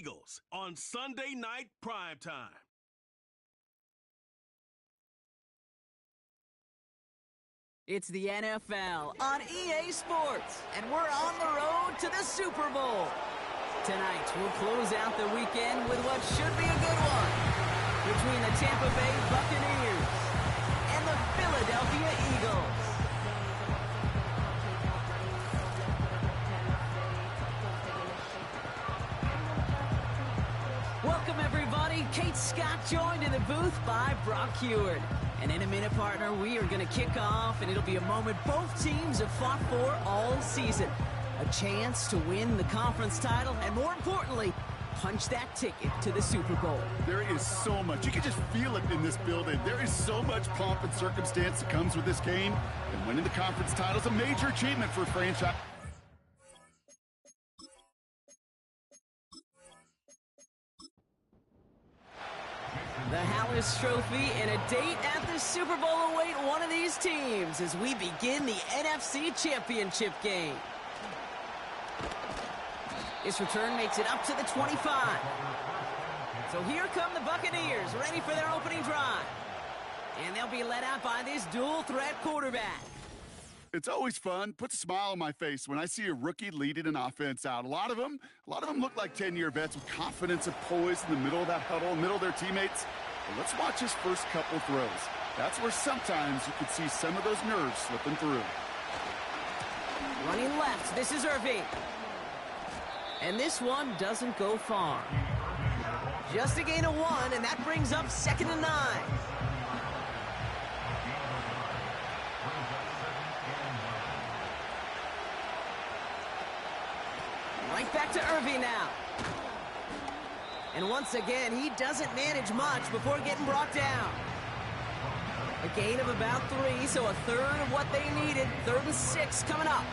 Eagles on Sunday Night Primetime. It's the NFL on EA Sports, and we're on the road to the Super Bowl. Tonight, we'll close out the weekend with what should be a good one between the Tampa Bay Buccaneers and the Philadelphia Eagles. Welcome, everybody. Kate Scott joined in the booth by Brock Heward. And in a minute, partner, we are going to kick off, and it'll be a moment both teams have fought for all season. A chance to win the conference title, and more importantly, punch that ticket to the Super Bowl. There is so much. You can just feel it in this building. There is so much pomp and circumstance that comes with this game. And winning the conference title is a major achievement for a franchise. The Hallis Trophy and a date at the Super Bowl await one of these teams as we begin the NFC Championship game. This return makes it up to the 25. So here come the Buccaneers, ready for their opening drive. And they'll be led out by this dual-threat quarterback. It's always fun, puts a smile on my face when I see a rookie leading an offense out. A lot of them look like 10-year vets with confidence and poise in the middle of that huddle, in the middle of their teammates. But let's watch his first couple throws. That's where sometimes you can see some of those nerves slipping through. Running left, this is Irving. And this one doesn't go far. Just a gain of 1, and that brings up 2nd and 9. Right back to Irving now. And once again, he doesn't manage much before getting brought down. A gain of about 3, so a third of what they needed. 3rd and 6 coming up.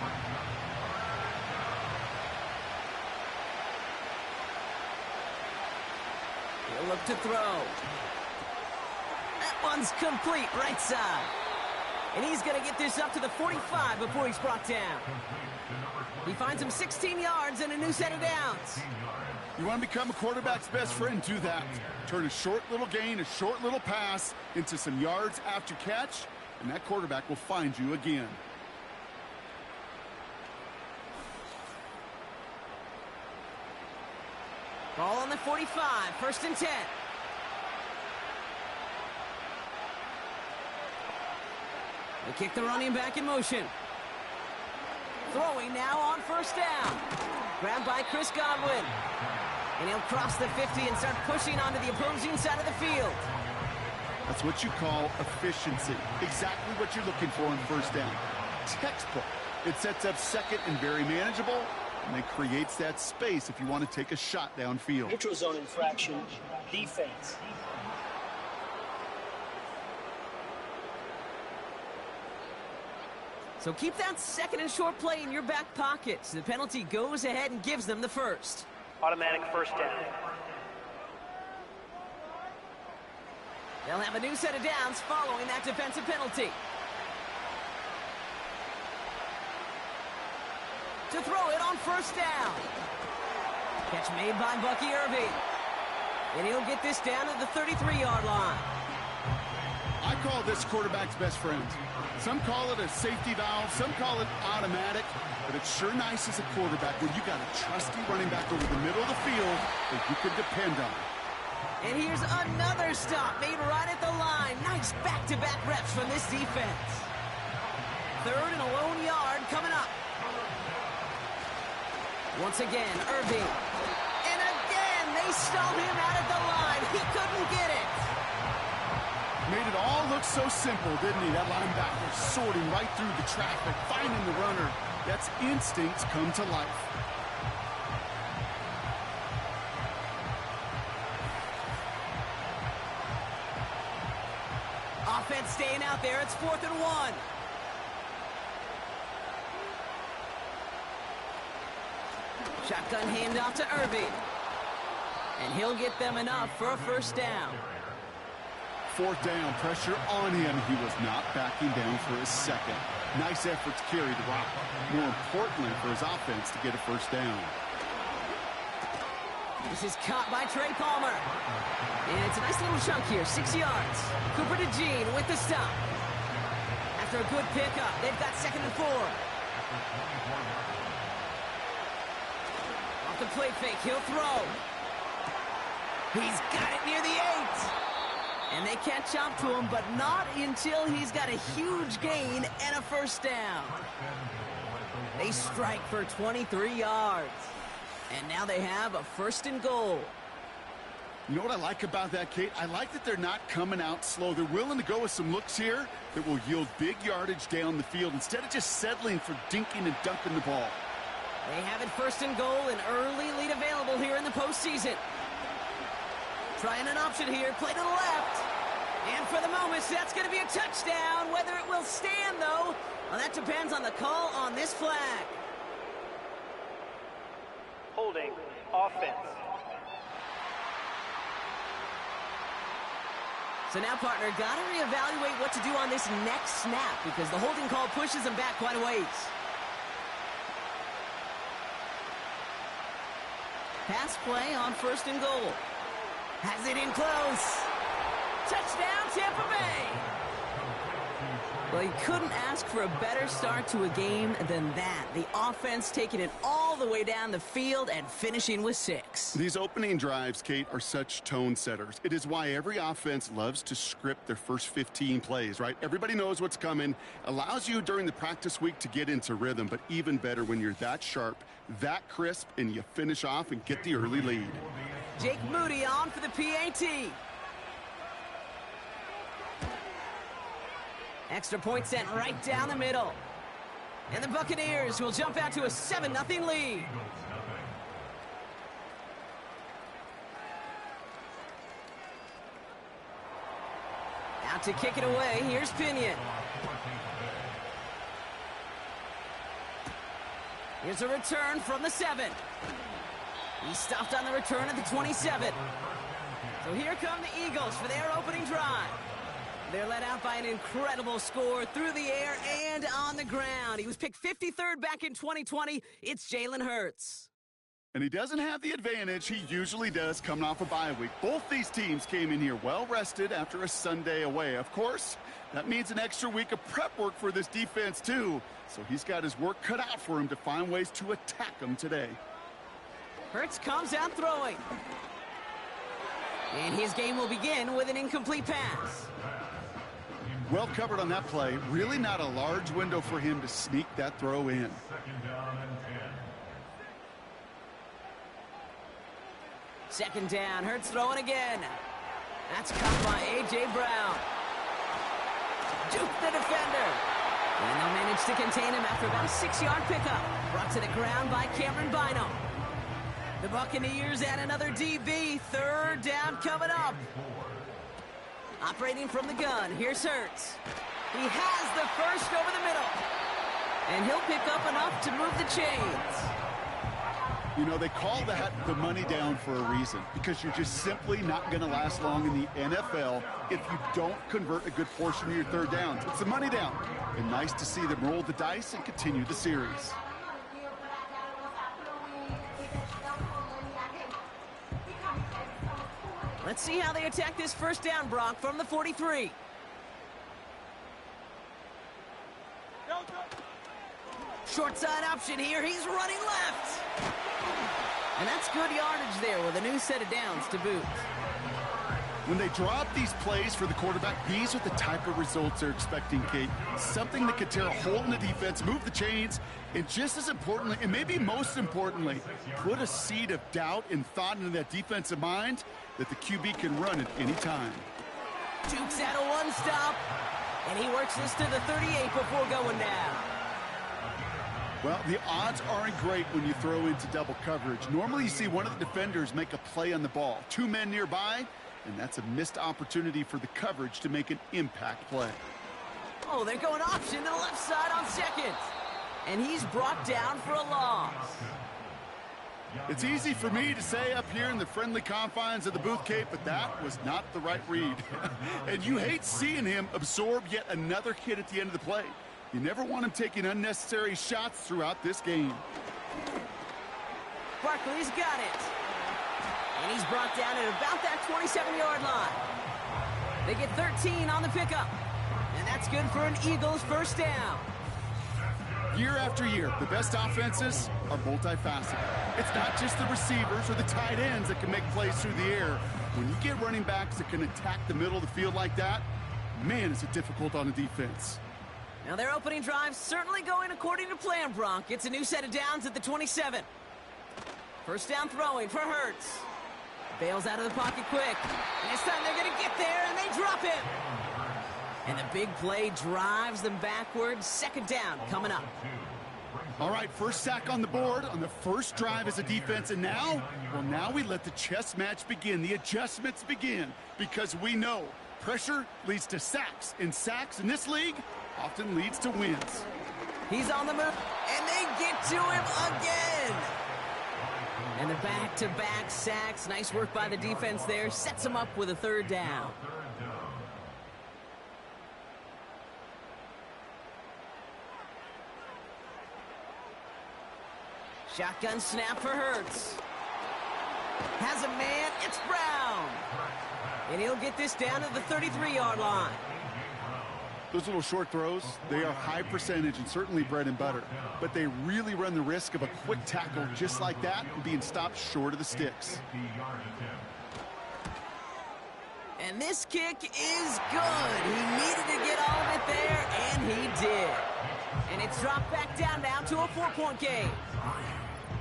He'll look to throw. That one's complete, right side. And he's going to get this up to the 45 before he's brought down. He finds him 16 yards and a new set of downs. You want to become a quarterback's best friend, do that. Turn a short little gain, a short little pass into some yards after catch, and that quarterback will find you again. Ball on the 45, 1st and 10. They kick the running back in motion. Throwing now on 1st down. Grabbed by Chris Godwin. And he'll cross the 50 and start pushing onto the opposing side of the field. That's what you call efficiency. Exactly what you're looking for on 1st down. Textbook. It sets up 2nd and very manageable, and it creates that space if you want to take a shot downfield. Neutral zone infraction, defense. So keep that 2nd and short play in your back pocket. So the penalty goes ahead and gives them the 1st. Automatic 1st down. They'll have a new set of downs following that defensive penalty. To throw it on 1st down. Catch made by Bucky Irving. And he'll get this down at the 33-yard line. I call this quarterback's best friend. Some call it a safety valve, some call it automatic, but it's sure nice as a quarterback when you got a trusty running back over the middle of the field that you can depend on. And here's another stop made right at the line. Nice back-to-back reps from this defense. 3rd and a lone yard coming up. Once again, Irving. And again, they stalled him out at the line. He couldn't get it. Made it all look so simple, didn't he? That linebacker sorting right through the traffic, finding the runner. That's instincts come to life. Offense staying out there. It's 4th and 1. Shotgun handoff to Irving. And he'll get them enough for a 1st down. 4th down, pressure on him. He was not backing down for his 2nd. Nice effort to carry the rock. More importantly for his offense to get a 1st down. This is caught by Trey Palmer. And it's a nice little chunk here, 6 yards. Cooper to Jean with the stop. After a good pickup, they've got 2nd and 4. Off the play fake, he'll throw. He's got it near the 8. And they can't jump to him, but not until he's got a huge gain and a first down. They strike for 23 yards. And now they have a 1st and goal. You know what I like about that, Kate? I like that they're not coming out slow. They're willing to go with some looks here that will yield big yardage down the field instead of just settling for dinking and dunking the ball. They have it 1st and goal, an early lead available here in the postseason. Trying an option here, play to the left. And for the moment, that's going to be a touchdown. Whether it will stand, though, well, that depends on the call on this flag. Holding offense. So now, partner, got to reevaluate what to do on this next snap because the holding call pushes them back quite a ways. Pass play on 1st and goal. Has it in close. Touchdown, Tampa Bay. Well, you couldn't ask for a better start to a game than that. The offense taking it all the way down the field and finishing with 6. These opening drives, Kate, are such tone setters. It is why every offense loves to script their first 15 plays, right? Everybody knows what's coming. Allows you during the practice week to get into rhythm, but even better when you're that sharp, that crisp, and you finish off and get the early lead. Jake Moody on for the PAT. Extra point sent right down the middle. And the Buccaneers will jump out to a 7-0 lead. Out to kick it away. Here's Pinion. Here's a return from the 7. He stopped on the return at the 27. So here come the Eagles for their opening drive. They're led out by an incredible score through the air and on the ground. He was picked 53rd back in 2020. It's Jalen Hurts. And he doesn't have the advantage he usually does coming off a bye week. Both these teams came in here well-rested after a Sunday away. Of course, that means an extra week of prep work for this defense, too. So he's got his work cut out for him to find ways to attack them today. Hurts comes out throwing. And his game will begin with an incomplete pass. Well covered on that play. Really not a large window for him to sneak that throw in. 2nd down. Hurts throwing again. That's caught by A.J. Brown. Duke the defender. And they'll manage to contain him after about a 6-yard pickup. Brought to the ground by Cameron Bynum. The Buccaneers add another DB. 3rd down coming up. Operating from the gun, here's Hurts. He has the first over the middle. And he'll pick up enough to move the chains. You know, they call that the money down for a reason, because you're just simply not going to last long in the NFL if you don't convert a good portion of your 3rd downs. It's the money down. And nice to see them roll the dice and continue the series. Let's see how they attack this 1st down, Brock, from the 43. Short side option here. He's running left. And that's good yardage there with a new set of downs to boot. When they drop these plays for the quarterback, these are the type of results they're expecting, Kate. Something that could tear a hole in the defense, move the chains, and just as importantly, and maybe most importantly, put a seed of doubt and thought into that defensive mind that the QB can run at any time. Duke's at a 1-stop, and he works this to the 38 before going down. Well, the odds aren't great when you throw into double coverage. Normally you see one of the defenders make a play on the ball. 2 men nearby, and that's a missed opportunity for the coverage to make an impact play. Oh, they're going option to the left side on 2nd. And he's brought down for a loss. It's easy for me to say up here in the friendly confines of the booth, Kate, but that was not the right read. And you hate seeing him absorb yet another hit at the end of the play. You never want him taking unnecessary shots throughout this game. Barkley's got it. brought down at about that 27-yard line. They get 13 on the pickup. And that's good for an Eagles first down. Year after year, the best offenses are multifaceted. It's not just the receivers or the tight ends that can make plays through the air. When you get running backs that can attack the middle of the field like that, man, is it difficult on a defense. Now their opening drive certainly going according to plan, Bronk. It's a new set of downs at the 27. First down throwing for Hurts. Bails out of the pocket quick. And this time they're going to get there, and they drop him. And the big play drives them backwards. Second down coming up. All right, first sack on the board on the first drive as a defense. And now, well, now we let the chess match begin. The adjustments begin because we know pressure leads to sacks. And sacks in this league often leads to wins. He's on the move, and they get to him again. And the back-to-back sacks. Nice work by the defense there. Sets him up with a third down. Shotgun snap for Hurts. Has a man. It's Brown. And he'll get this down to the 33-yard line. Those little short throws, they are high percentage and certainly bread and butter. But they really run the risk of a quick tackle just like that and being stopped short of the sticks. And this kick is good. He needed to get all of it there, and he did. And it's dropped back down now to a 4-point game.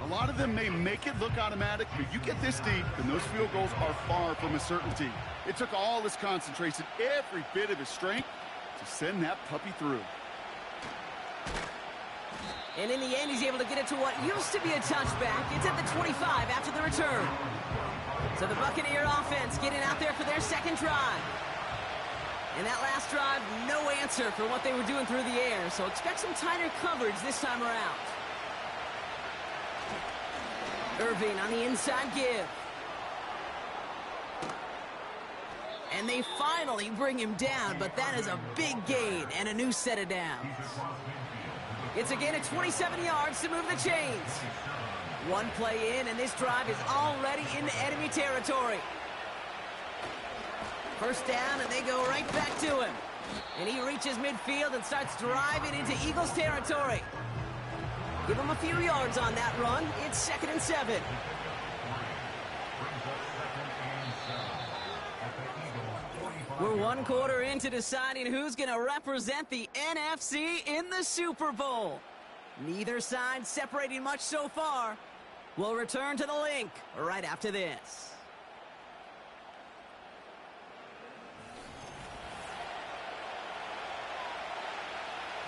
A lot of them may make it look automatic, but you get this deep, and those field goals are far from a certainty. It took all his concentration, every bit of his strength, to send that puppy through. And in the end, he's able to get it to what used to be a touchback. It's at the 25 after the return. So the Buccaneer offense getting out there for their second drive. And that last drive, no answer for what they were doing through the air. So expect some tighter coverage this time around. Irving on the inside give. And they finally bring him down, but that is a big gain and a new set of downs. It's again at 27 yards to move the chains. One play in, and this drive is already into enemy territory. First down, and they go right back to him. And he reaches midfield and starts driving into Eagles territory. Give him a few yards on that run. It's 2nd and 7. We're one quarter into deciding who's going to represent the NFC in the Super Bowl. Neither side separating much so far. We'll return to the link right after this.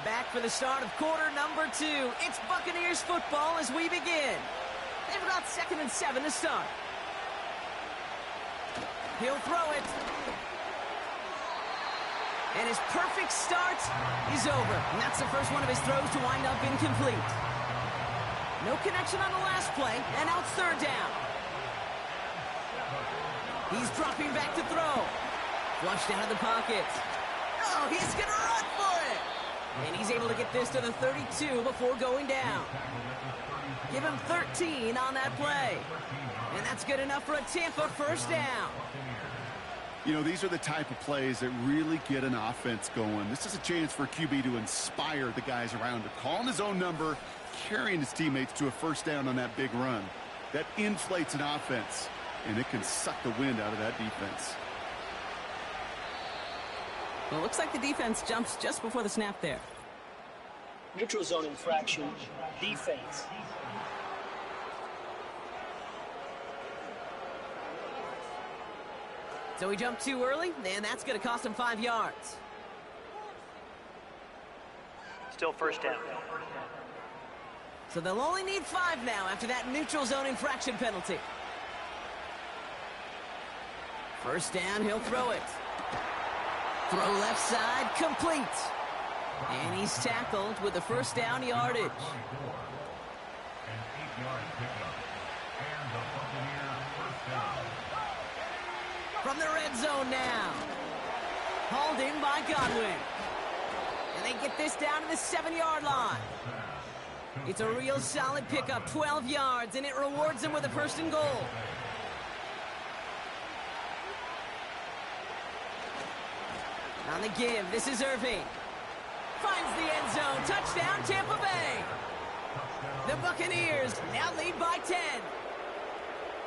Back for the start of quarter number 2. It's Buccaneers football as we begin. They've got 2nd and 7 to start. He'll throw it. And his perfect start is over. And that's the first one of his throws to wind up incomplete. No connection on the last play, and now it's 3rd down. He's dropping back to throw. Flushed out of the pocket. Oh, he's going to run for it. And he's able to get this to the 32 before going down. Give him 13 on that play. And that's good enough for a Tampa first down. You know, these are the type of plays that really get an offense going. This is a chance for QB to inspire the guys around him. Calling his own number, carrying his teammates to a first down on that big run. That inflates an offense, and it can suck the wind out of that defense. Well, it looks like the defense jumps just before the snap there. Neutral zone infraction, defense. So he jumped too early, and that's going to cost him 5 yards. Still first down. So they'll only need 5 now after that neutral zone infraction penalty. First down, he'll throw it. Throw left side, complete. And he's tackled with the first down yardage. From the red zone now. Hauled in by Godwin. And they get this down to the 7-yard line. It's a real solid pickup, 12 yards, and it rewards them with a 1st and goal. On the give, this is Irving. Finds the end zone. Touchdown, Tampa Bay. The Buccaneers now lead by 10.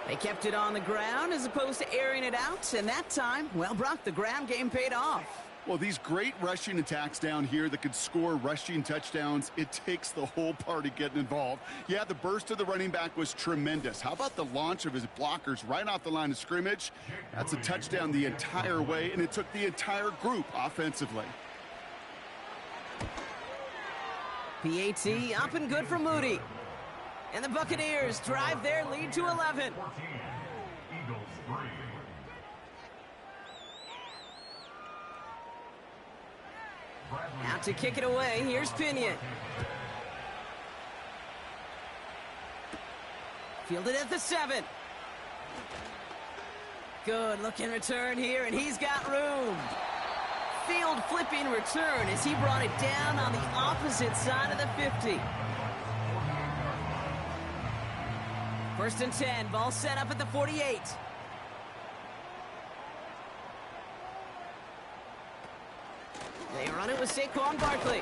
They kept it on the ground as opposed to airing it out, and that time, well, Brock, the ground game paid off. Well, these great rushing attacks down here that could score rushing touchdowns, it takes the whole party getting involved. Yeah, the burst of the running back was tremendous. How about the launch of his blockers right off the line of scrimmage? That's a touchdown the entire way, and it took the entire group offensively. PAT up and good for Moody. And the Buccaneers drive their lead to 11. Now to kick it away, here's Pinion. Fielded at the 7. Good looking return here, and he's got room. Field flipping return as he brought it down on the opposite side of the 50. First and 10, ball set up at the 48. They run it with Saquon Barkley.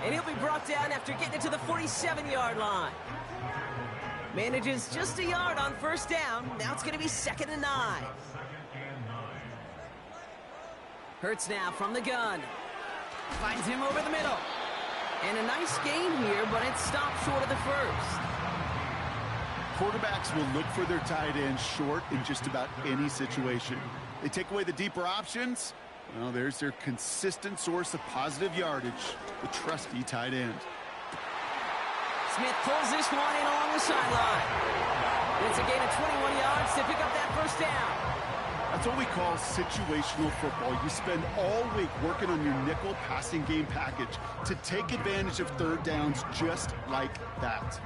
And he'll be brought down after getting it to the 47-yard line. Manages just a yard on first down. Now it's going to be 2nd and 9. Hurts now from the gun. Finds him over the middle. And a nice gain here, but it stopped short of the first. Quarterbacks will look for their tight end short in just about any situation. They take away the deeper options. Well, there's their consistent source of positive yardage, the trusty tight end. Smith pulls this one in along the sideline. It's a gain of 21 yards to pick up that first down. That's what we call situational football. You spend all week working on your nickel passing game package to take advantage of third downs just like that.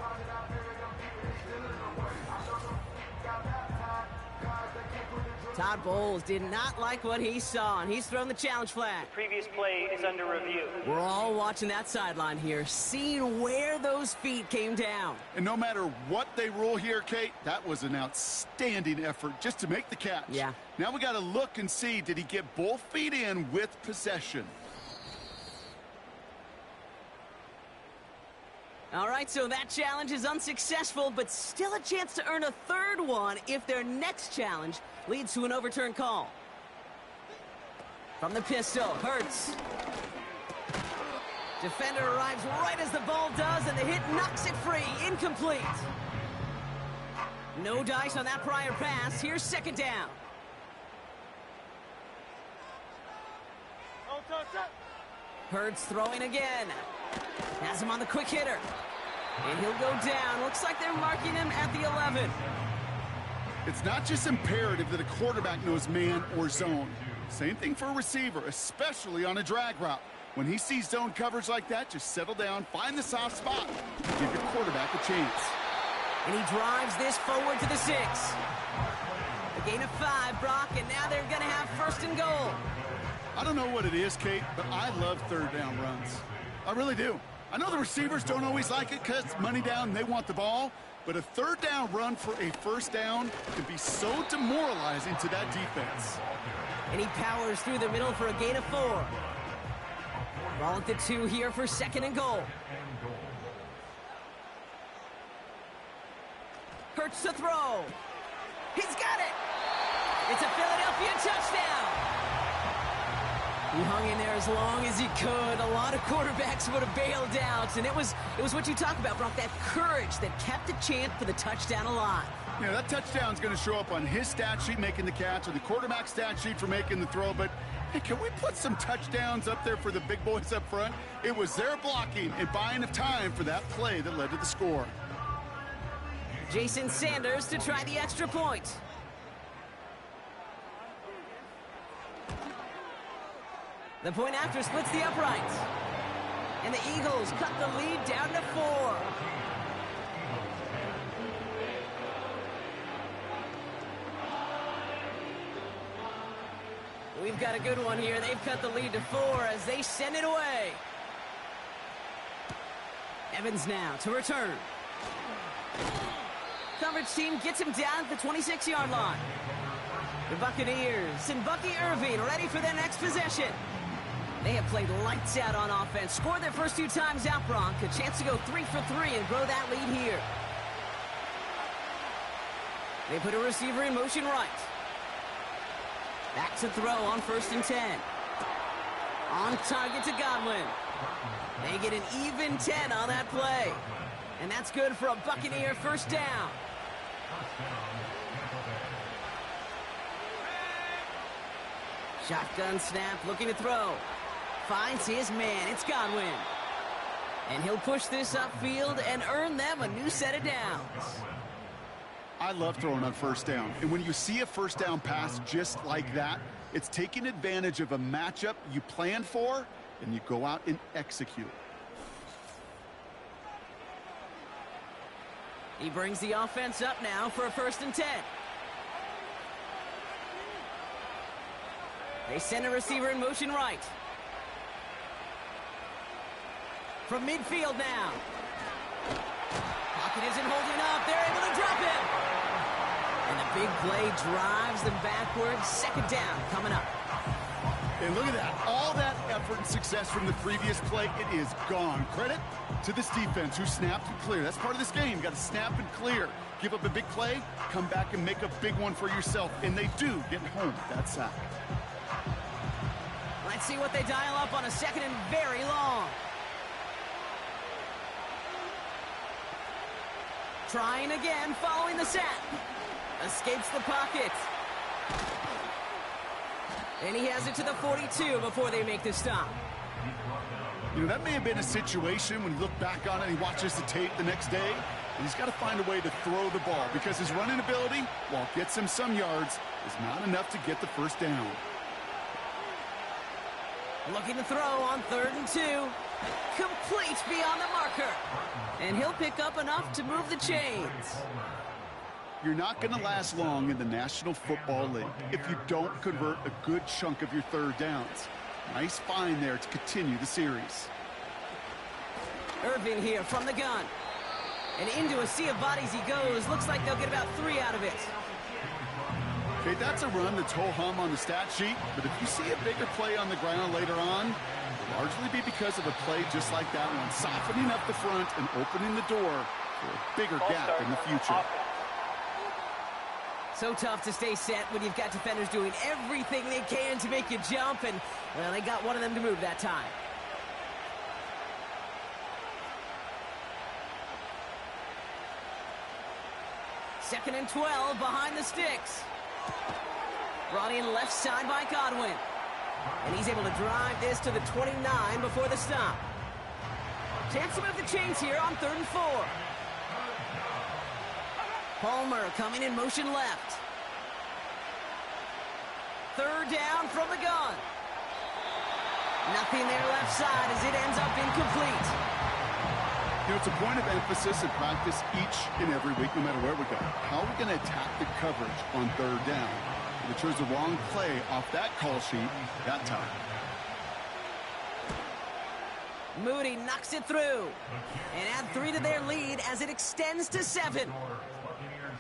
Todd Bowles did not like what he saw, and he's thrown the challenge flag. Previous play is under review. We're all watching that sideline here, seeing where those feet came down. And no matter what they rule here, Kate, that was an outstanding effort just to make the catch. Yeah. Now we got to look and see, did he get both feet in with possession? All right, so that challenge is unsuccessful, but still a chance to earn a third one if their next challenge leads to an overturned call. From the pistol, Hurts. Defender arrives right as the ball does, and the hit knocks it free. Incomplete. No dice on that prior pass. Here's 2nd down. Hurts throwing again. Has him on the quick hitter. And he'll go down. Looks like they're marking him at the 11. It's not just imperative that a quarterback knows man or zone. Same thing for a receiver, especially on a drag route. When he sees zone coverage like that, just settle down, find the soft spot, give your quarterback a chance. And he drives this forward to the 6. A gain of 5, Brock, and now they're going to have 1st and goal. I don't know what it is, Kate, but I love third down runs. I really do. I know the receivers don't always like it because it's money down and they want the ball, but a third down run for a first down can be so demoralizing to that defense. And he powers through the middle for a gain of 4. Ball at the 2 here for 2nd and goal. Hurts to throw. He's got it. It's a Philadelphia touchdown. He hung in there as long as he could. A lot of quarterbacks would have bailed out, and it was what you talk about, Brock, that courage that kept the chance for the touchdown alive. Yeah, that touchdown's going to show up on his stat sheet making the catch or the quarterback stat sheet for making the throw, but hey, can we put some touchdowns up there for the big boys up front? It was their blocking and buying of time for that play that led to the score. Jason Sanders to try the extra point. The point after splits the uprights. And the Eagles cut the lead down to 4. We've got a good one here. They've cut the lead to 4 as they send it away. Evans now to return. Coverage team gets him down at the 26-yard line. The Buccaneers and Bucky Irving ready for their next possession. They have played lights out on offense, scored their first 2 times out, Bronk. A chance to go 3 for 3 and grow that lead here. They put a receiver in motion right. Back to throw on 1st and 10. On target to Godwin. They get an even 10 on that play. And that's good for a Buccaneer first down. Shotgun snap, looking to throw. Finds his man, it's Godwin. And he'll push this upfield and earn them a new set of downs. I love throwing on first down. And when you see a first down pass just like that, it's taking advantage of a matchup you planned for, and you go out and execute. He brings the offense up now for a 1st and 10. They send a receiver in motion right. From midfield now. Pocket isn't holding up. They're able to drop him. And the big play drives them backwards. 2nd down coming up. And look at that. All that effort and success from the previous play, it is gone. Credit to this defense who snapped and cleared. That's part of this game. You got to snap and clear. Give up a big play, come back and make a big one for yourself. And they do get home with that sack. Let's see what they dial up on a 2nd and very long. Trying again, following the sack. Escapes the pocket. And he has it to the 42 before they make the stop. You know, that may have been a situation when you look back on it and he watches the tape the next day, and he's got to find a way to throw the ball because his running ability, while it gets him some yards, is not enough to get the first down. Looking to throw on 3rd and 2. Complete beyond the marker. And he'll pick up enough to move the chains. You're not going to last long in the National Football League if you don't convert a good chunk of your 3rd downs. Nice find there to continue the series. Irving here from the gun. And into a sea of bodies he goes. Looks like they'll get about 3 out of it. Okay, that's a run that's ho-hum on the stat sheet, but if you see a bigger play on the ground later on, it'll largely be because of a play just like that one, softening up the front and opening the door for a bigger gap in the future. So tough to stay set when you've got defenders doing everything they can to make you jump, and, well, they got one of them to move that time. Second and 12 behind the sticks. Brought in left side by Godwin. And he's able to drive this to the 29 before the stop. Chance to move the chains here on 3rd and 4. Palmer coming in motion left. 3rd down from the gun. Nothing there left side as it ends up incomplete. You know, it's a point of emphasis in practice each and every week, no matter where we go. How are we going to attack the coverage on 3rd down? And they chose the wrong play off that call sheet that time. Moody knocks it through. And add 3 to their lead as it extends to 7.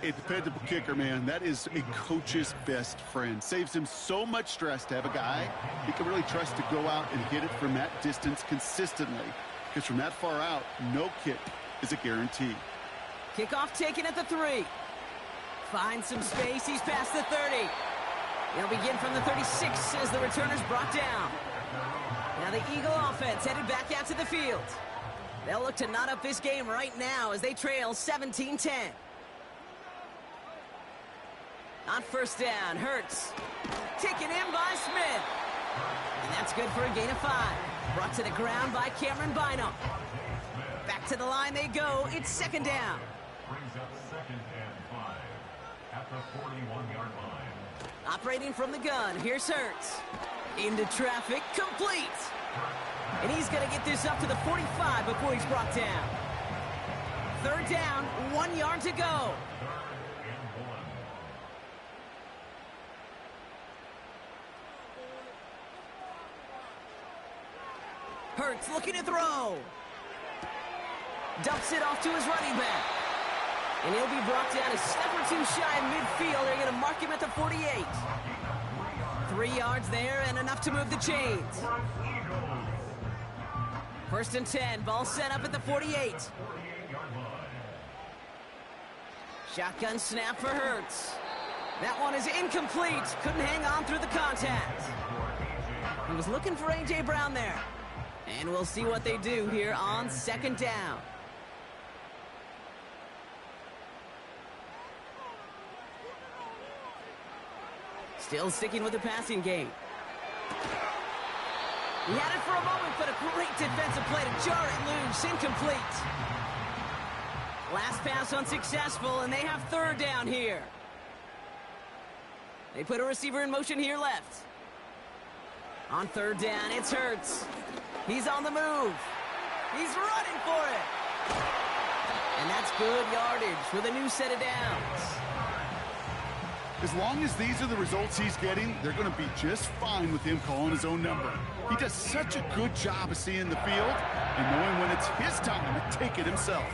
A dependable kicker, man. That is a coach's best friend. Saves him so much stress to have a guy he can really trust to go out and hit it from that distance consistently. Because from that far out, no kick is a guarantee. Kickoff taken at the 3. Finds some space. He's past the 30. He'll begin from the 36 as the returner's brought down. Now the Eagle offense headed back out to the field. They'll look to knot up this game right now as they trail 17-10. On 1st down, Hurts. Taken in by Smith. And that's good for a gain of 5. Brought to the ground by Cameron Bynum. Back to the line they go. It's 2nd down. Brings up 2nd and 5 at the 41-yard line. Operating from the gun, here's Hurts. Into traffic, complete. And he's going to get this up to the 45 before he's brought down. 3rd down, 1 yard to go. Hurts looking to throw. Dumps it off to his running back. And he'll be brought down a step or two shy of midfield. They're going to mark him at the 48. 3 yards there and enough to move the chains. 1st and 10. Ball set up at the 48. Shotgun snap for Hurts. That one is incomplete. Couldn't hang on through the contact. He was looking for A.J. Brown there. And we'll see what they do here on 2nd down. Still sticking with the passing game. He had it for a moment, but a great defensive play to jar it loose. Incomplete. Last pass unsuccessful, and they have 3rd down here. They put a receiver in motion here left. On 3rd down, it's Hurts. He's on the move. He's running for it. And that's good yardage with a new set of downs. As long as these are the results he's getting, they're going to be just fine with him calling his own number. He does such a good job of seeing the field and knowing when it's his time to take it himself.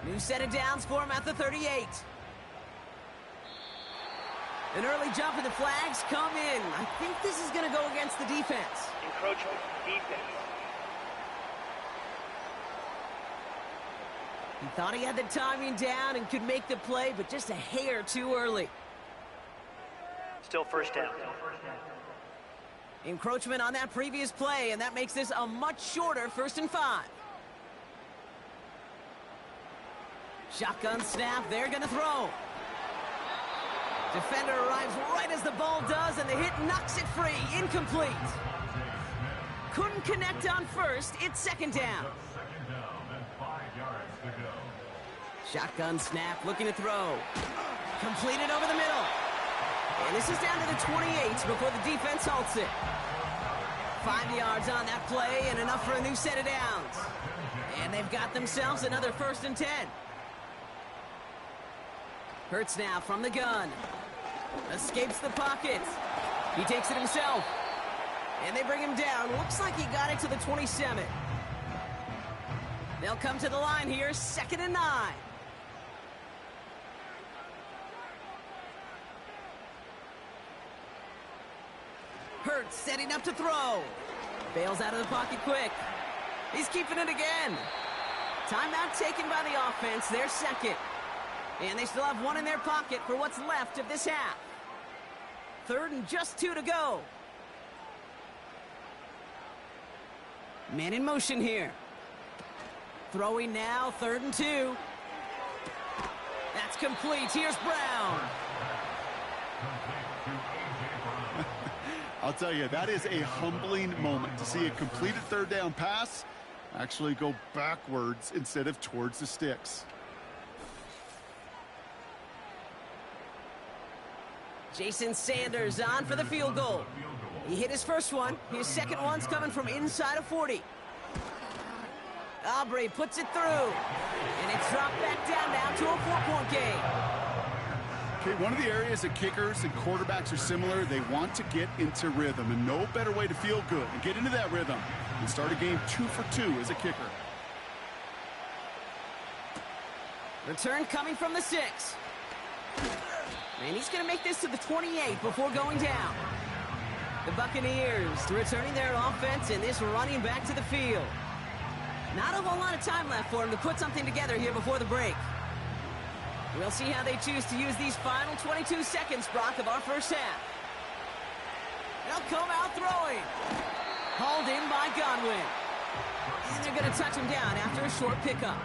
New set of downs for him at the 38. An early jump and the flags come in. I think this is going to go against the defense. Encroachment, defense. He thought he had the timing down and could make the play, but just a hair too early. Still 1st down. Encroachment on that previous play, and that makes this a much shorter 1st and 5. Shotgun snap, they're going to throw. Defender arrives right as the ball does, and the hit knocks it free. Incomplete. Couldn't connect on 1st. It's 2nd down. Shotgun snap, looking to throw. Completed over the middle. And this is down to the 28 before the defense halts it. 5 yards on that play and enough for a new set of downs. And they've got themselves another 1st and 10. Hurts now from the gun. Escapes the pocket. He takes it himself. And they bring him down. Looks like he got it to the 27. They'll come to the line here, 2nd and 9. Hurts setting up to throw. Bails out of the pocket quick. He's keeping it again. Timeout taken by the offense, their 2nd. And they still have 1 in their pocket for what's left of this half. 3rd and just 2 to go. Man in motion here. Throwing now, 3rd and 2. That's complete. Here's Brown. I'll tell you, that is a humbling moment to see a completed 3rd down pass actually go backwards instead of towards the sticks. Jason Sanders on for the field goal. He hit his first one. His second one's coming from inside of 40. Aubrey puts it through. And it's dropped back down now to a 4-point game. Okay, one of the areas that kickers and quarterbacks are similar, they want to get into rhythm. And no better way to feel good and get into that rhythm and start a game 2 for 2 as a kicker. Return coming from the 6. And he's going to make this to the 28 before going down. The Buccaneers returning their offense and this running back to the field. Not a whole lot of time left for him to put something together here before the break. We'll see how they choose to use these final 22 seconds, Brock, of our first half. They'll come out throwing. Hauled in by Godwin. And they're going to touch him down after a short pickup.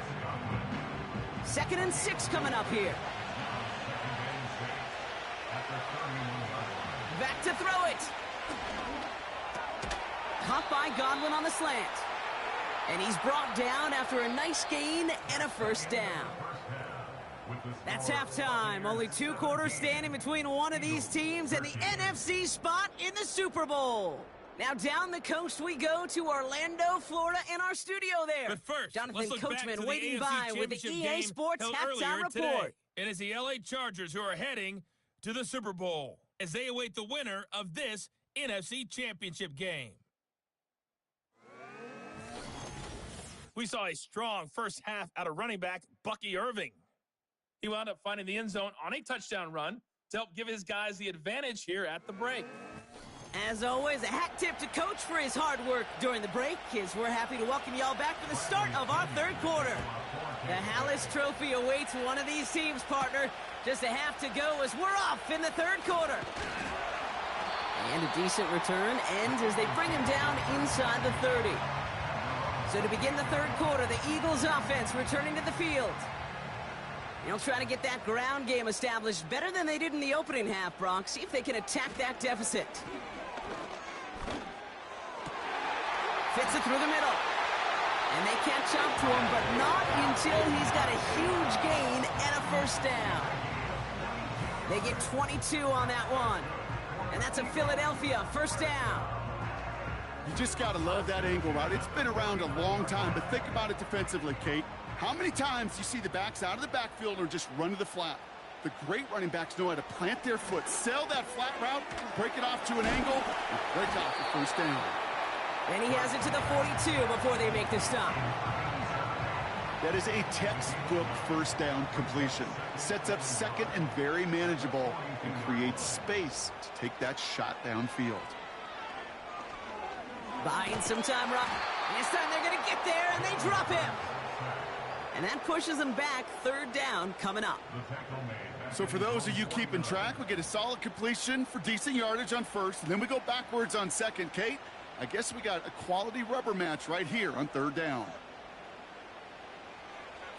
2nd and 6 coming up here. Back to throw it. Caught by Godwin on the slant. And he's brought down after a nice gain and a 1st down. That's halftime. Only 2 quarters standing between one of these teams and the NFC spot in the Super Bowl. Now down the coast we go to Orlando, Florida, in our studio there. But first, Jonathan let's look back Coachman to the waiting AFC by with the Championship EA game Sports held halftime earlier report. today. It is the LA Chargers who are heading to the Super Bowl as they await the winner of this NFC Championship game. We saw a strong first half out of running back Bucky Irving. He wound up finding the end zone on a touchdown run to help give his guys the advantage here at the break. As always, a hat tip to Coach for his hard work during the break, as we're happy to welcome y'all back for the start of our third quarter. The Hallis Trophy awaits one of these teams, partner. Just a half to go as we're off in the third quarter. And a decent return ends as they bring him down inside the 30. So to begin the third quarter, the Eagles offense returning to the field. They'll try to get that ground game established better than they did in the opening half, Brock. See if they can attack that deficit. Fits it through the middle. And they catch up to him, but not until he's got a huge gain and a first down. They get 22 on that one. And that's a Philadelphia first down. You just got to love that angle, right? It's been around a long time, but think about it defensively, Kate. How many times you see the backs out of the backfield or just run to the flat? The great running backs know how to plant their foot, sell that flat route, break it off to an angle, and break off the first down. And he has it to the 42 before they make the stop. That is a textbook first down completion. Sets up second and very manageable and creates space to take that shot downfield. Buying some time, Rock. And this time they're going to get there, and they drop him. And that pushes them back. Third down coming up. So for those of you keeping track, we get a solid completion for decent yardage on first, and then we go backwards on second. Kate, I guess we got a quality rubber match right here on third down.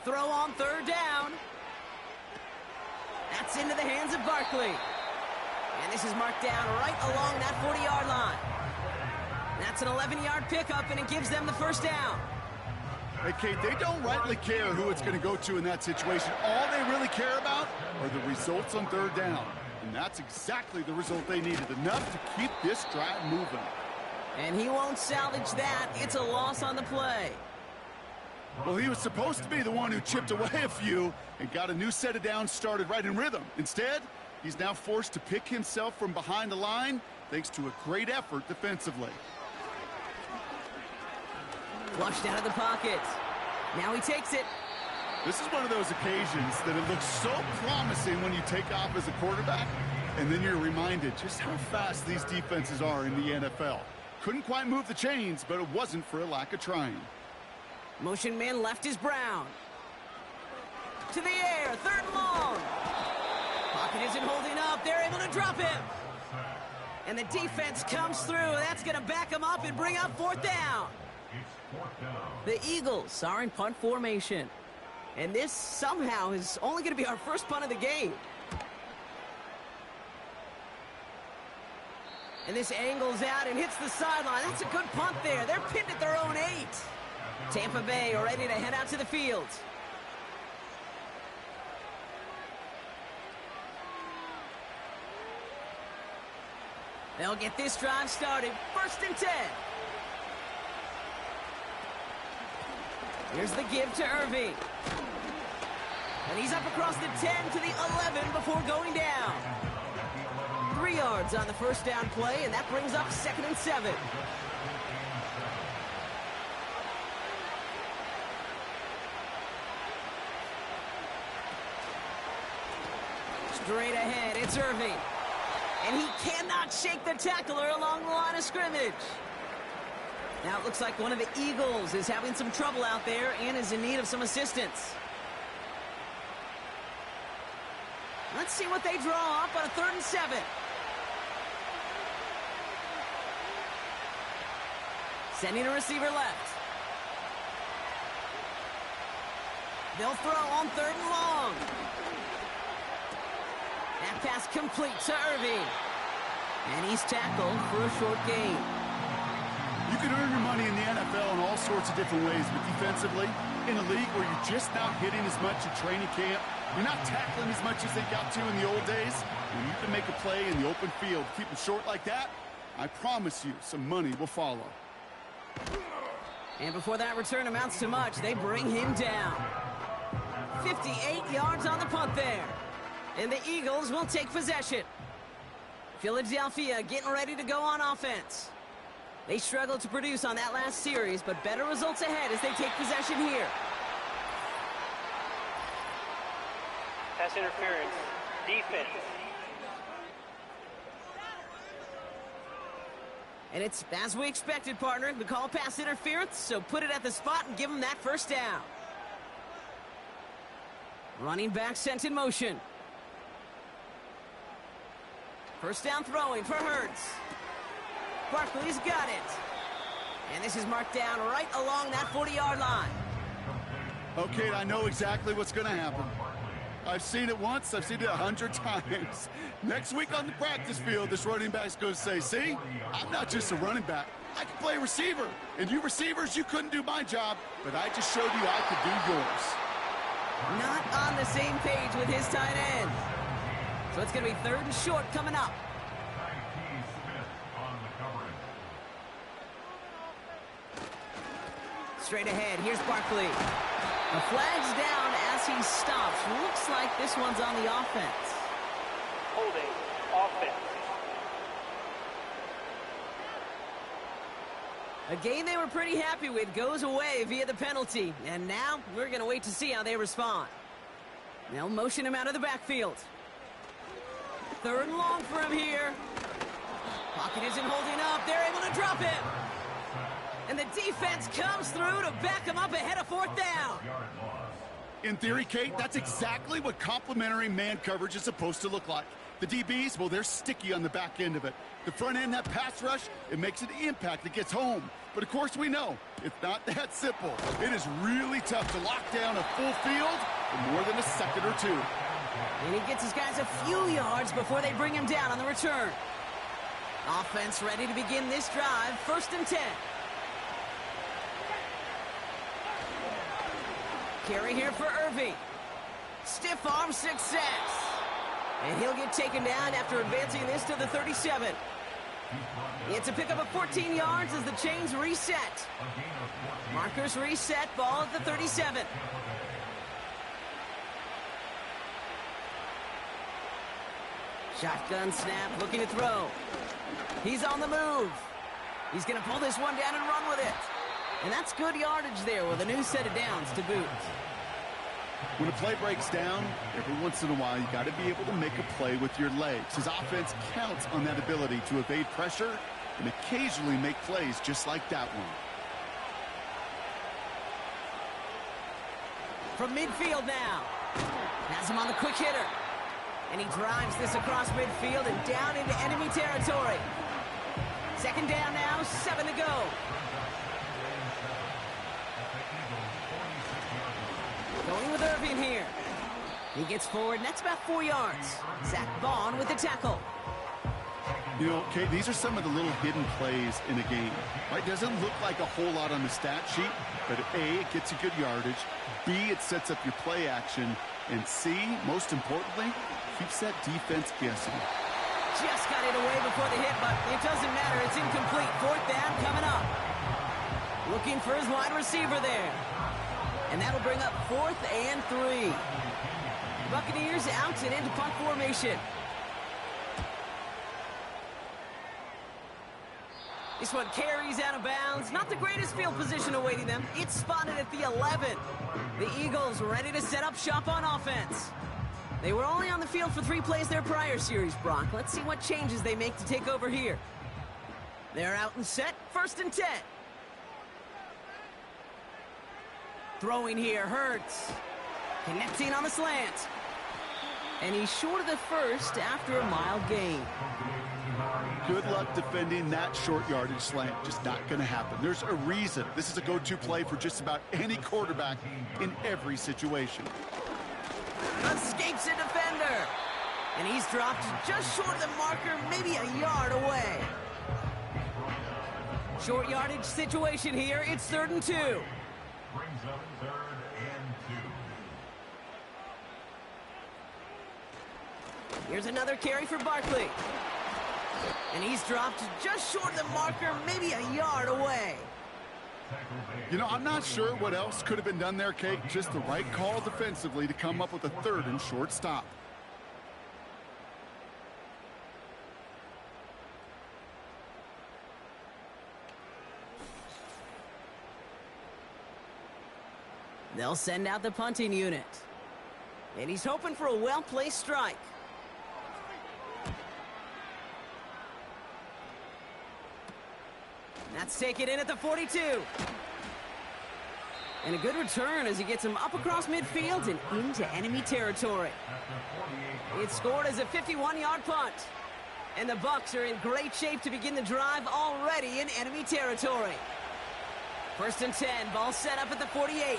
Throw on third down. That's into the hands of Barkley. And this is marked down right along that 40-yard line. That's an 11-yard pickup, and it gives them the first down. Hey, Kate, they don't rightly care who it's going to go to in that situation. All they really care about are the results on third down. And that's exactly the result they needed, enough to keep this drive moving. And he won't salvage that. It's a loss on the play. Well, he was supposed to be the one who chipped away a few and got a new set of downs started right in rhythm. Instead, he's now forced to pick himself from behind the line thanks to a great effort defensively. Flushed out of the pocket. Now he takes it. This is one of those occasions that it looks so promising when you take off as a quarterback, and then you're reminded just how fast these defenses are in the NFL. Couldn't quite move the chains, but it wasn't for a lack of trying. Motion man left is Brown. To the air, third and long. Pocket isn't holding up. They're able to drop him. And the defense comes through. That's going to back him up and bring up fourth down. The Eagles are in punt formation. And this somehow is only going to be our first punt of the game. And this angles out and hits the sideline. That's a good punt there. They're pinned at their own 8. Tampa Bay are ready to head out to the field. They'll get this drive started. First and 10. Here's the give to Irving. And he's up across the 10 to the 11 before going down. 3 yards on the first down play, and that brings up 2nd and 7. Straight ahead, it's Irving. And he cannot shake the tackler along the line of scrimmage. Now it looks like one of the Eagles is having some trouble out there and is in need of some assistance. Let's see what they draw up on a 3rd and 7. Sending a receiver left. They'll throw on 3rd and long. That pass complete to Irving. And he's tackled for a short gain. You can earn your money in the NFL in all sorts of different ways, but defensively, in a league where you're just not hitting as much at training camp, you're not tackling as much as they got to in the old days, when you can make a play in the open field, keep them short like that, I promise you some money will follow. And before that return amounts to much, they bring him down. 58 yards on the punt there. And the Eagles will take possession. Philadelphia getting ready to go on offense. They struggled to produce on that last series, but better results ahead as they take possession here. Pass interference. Defense. And it's as we expected, partner. The call pass interference, so put it at the spot and give them that first down. Running back sent in motion. First down throwing for Hurts. Barkley's got it. And this is marked down right along that 40-yard line. Okay, I know exactly what's going to happen. I've seen it once, I've seen it 100 times. Next week on the practice field, this running back's going to say, see, I'm not just a running back. I can play receiver. And you receivers, you couldn't do my job, but I just showed you I could do yours. Not on the same page with his tight end. So it's going to be 3rd and short coming up. Straight ahead, here's Barkley. The flag's down as he stops. Looks like this one's on the offense. Holding. Offense. A game they were pretty happy with goes away via the penalty. And now we're going to wait to see how they respond. They'll motion him out of the backfield. 3rd and long for him here. Pocket isn't holding up. They're able to drop him. And the defense comes through to back him up ahead of 4th down. In theory, Kate, that's exactly what complementary man coverage is supposed to look like. The DBs, well, they're sticky on the back end of it. The front end, that pass rush, it makes an impact that gets home. But of course we know, it's not that simple. It is really tough to lock down a full field for more than a second or two. And he gets his guys a few yards before they bring him down on the return. Offense ready to begin this drive, 1st and 10. Carry here for Irving. Stiff arm success. And he'll get taken down after advancing this to the 37. It's a pickup of 14 yards as the chains reset. Markers reset, ball at the 37. Shotgun snap, looking to throw. He's on the move. He's going to pull this one down and run with it. And that's good yardage there with a new set of downs to boot. When a play breaks down, every once in a while, you got to be able to make a play with your legs. His offense counts on that ability to evade pressure and occasionally make plays just like that one. From midfield now. Has him on the quick hitter. And he drives this across midfield and down into enemy territory. 2nd down now, 7 to go. Going with Irving here. He gets forward, and that's about 4 yards. Zach Vaughn with the tackle. You know, Kate, these are some of the little hidden plays in a game. Right? Doesn't look like a whole lot on the stat sheet, but A, it gets you good yardage. B, it sets up your play action. And C, most importantly, keeps that defense guessing. Just got it away before the hit, but it doesn't matter. It's incomplete. 4th down coming up. Looking for his wide receiver there. And that'll bring up 4th and 3. Buccaneers out and into punt formation. This one carries out of bounds. Not the greatest field position awaiting them. It's spotted at the 11. The Eagles ready to set up shop on offense. They were only on the field for 3 plays their prior series, Brock. Let's see what changes they make to take over here. They're out and set. 1st and 10. Throwing here, Hurts. Connecting on the slant. And he's short of the first after a mild gain. Good luck defending that short yardage slant. Just not going to happen. There's a reason this is a go-to play for just about any quarterback in every situation. Escapes a defender. And he's dropped just short of the marker, maybe a yard away. Short yardage situation here. It's 3rd and 2. Brings up 3rd and 2. Here's another carry for Barkley. And he's dropped just short of the marker, maybe a yard away. You know, I'm not sure what else could have been done there, Kate. Just the right call defensively to come up with a 3rd and short stop. They'll send out the punting unit. And he's hoping for a well-placed strike. That's taken in at the 42. And a good return as he gets him up across midfield and into enemy territory. It's scored as a 51-yard punt. And the Bucs are in great shape to begin the drive already in enemy territory. 1st and 10, ball set up at the 48.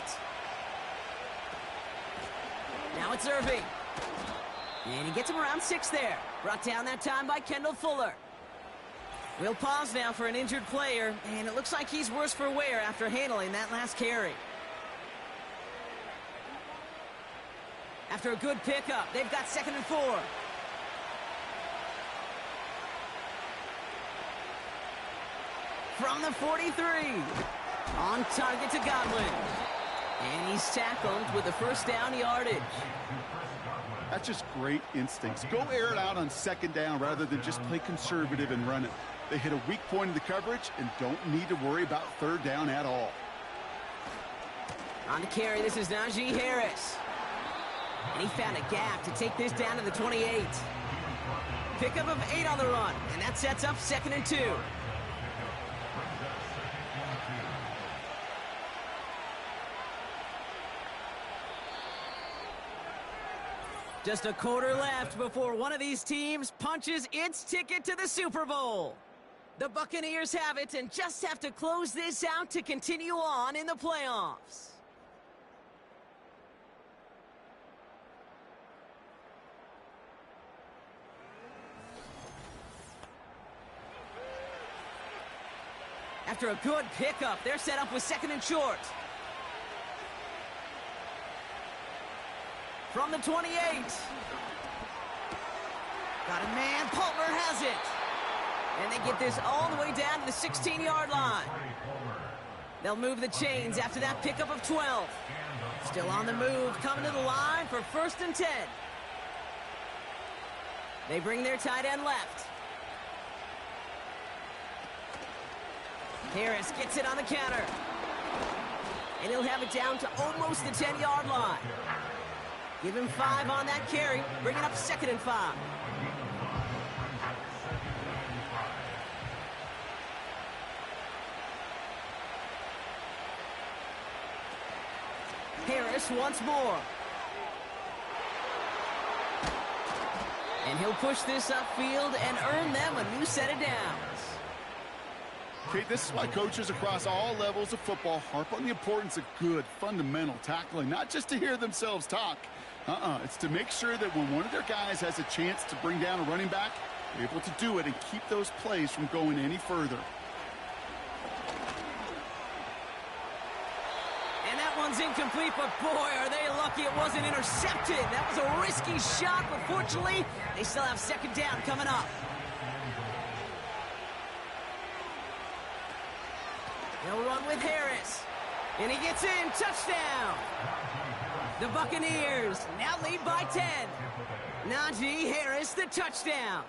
Now it's Irving. And he gets him around 6 there. Brought down that time by Kendall Fuller. We'll pause now for an injured player, and it looks like he's worse for wear after handling that last carry. After a good pickup, they've got 2nd and 4. From the 43. On target to Godwin. And he's tackled with the 1st down yardage. That's just great instincts. Go air it out on 2nd down rather than just play conservative and run it. They hit a weak point in the coverage and don't need to worry about 3rd down at all. On the carry, this is Najee Harris. And he found a gap to take this down to the 28. Pickup of 8 on the run, and that sets up 2nd and 2. Just a quarter left before one of these teams punches its ticket to the Super Bowl. The Buccaneers have it and just have to close this out to continue on in the playoffs. After a good pickup, they're set up with 2nd and short. From the 28. Got a man. Palmer has it. And they get this all the way down to the 16-yard line. They'll move the chains after that pickup of 12. Still on the move, coming to the line for 1st and 10. They bring their tight end left. Harris gets it on the counter. And he'll have it down to almost the 10-yard line. Give him 5 on that carry, bring it up 2nd and 5. Harris once more. And he'll push this upfield and earn them a new set of downs. Okay, this is why coaches across all levels of football harp on the importance of good, fundamental tackling, not just to hear themselves talk. It's to make sure that when one of their guys has a chance to bring down a running back, they're able to do it and keep those plays from going any further. And that one's incomplete, but boy, are they lucky it wasn't intercepted. That was a risky shot, but fortunately, they still have 2nd down coming up. They'll run with Harris. And he gets in. Touchdown. The Buccaneers now lead by 10. Najee Harris, the touchdown.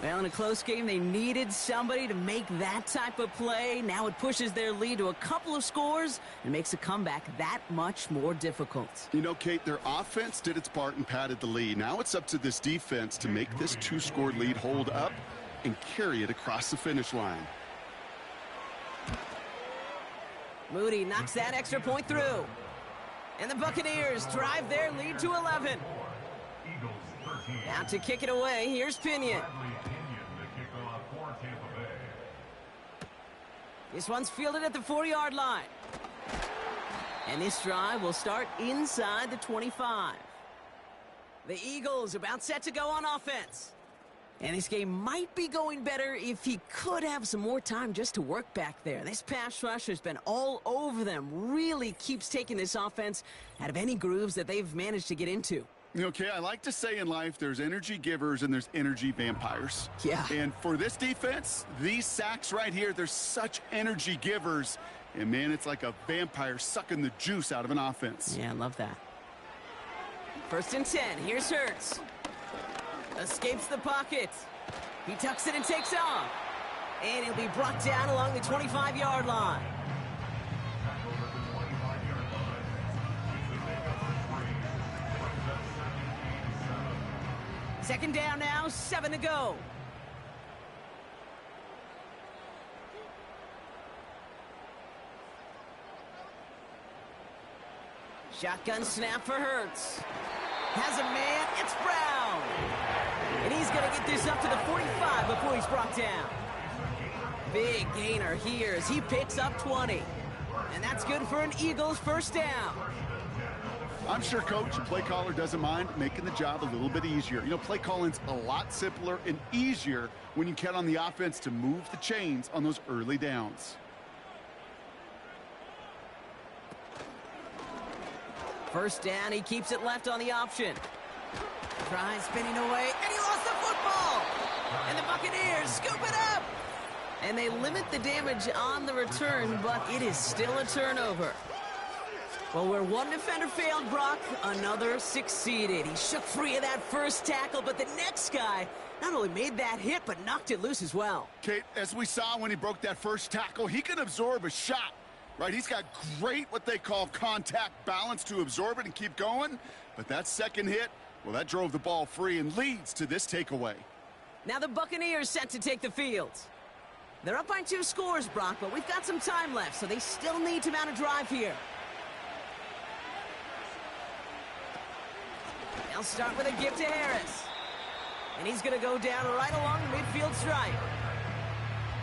Well, in a close game, they needed somebody to make that type of play. Now it pushes their lead to a couple of scores and makes a comeback that much more difficult. You know, Kate, their offense did its part and padded the lead. Now it's up to this defense to make this 2-score lead hold up and carry it across the finish line. Moody knocks that extra point through. And the Buccaneers drive their lead to 11. Now to kick it away, here's Pinion. This one's fielded at the 4-yard line. And this drive will start inside the 25. The Eagles about set to go on offense. And this game might be going better if he could have some more time just to work back there. This pass rush has been all over them. Really keeps taking this offense out of any grooves that they've managed to get into. Okay, I like to say in life there's energy givers and there's energy vampires. Yeah. And for this defense, these sacks right here, they're such energy givers. And, man, it's like a vampire sucking the juice out of an offense. Yeah, I love that. 1st and 10. Here's Hurts. Escapes the pocket. He tucks it and takes off. And he'll be brought down along the 25-yard line. Second down now, 7 to go. Shotgun snap for Hurts. Has a man, it's Brown. And he's going to get this up to the 45 before he's brought down. Big gainer here as he picks up 20. And that's good for an Eagles first down. I'm sure coach and play caller doesn't mind making the job a little bit easier. You know, play calling's a lot simpler and easier when you count on the offense to move the chains on those early downs. First down, he keeps it left on the option. Tries spinning away, and he lost the football! And the Buccaneers scoop it up! And they limit the damage on the return, but it is still a turnover. Well, where one defender failed, Brock, another succeeded. He shook free of that first tackle, but the next guy not only made that hit, but knocked it loose as well. Kate, as we saw when he broke that first tackle, he can absorb a shot, right? He's got great, what they call contact balance to absorb it and keep going. But that second hit, well, that drove the ball free and leads to this takeaway. Now the Buccaneers set to take the field. They're up by 2 scores, Brock, but we've got some time left, so they still need to mount a drive here. They'll start with a give to Harris. And he's going to go down right along the midfield stripe.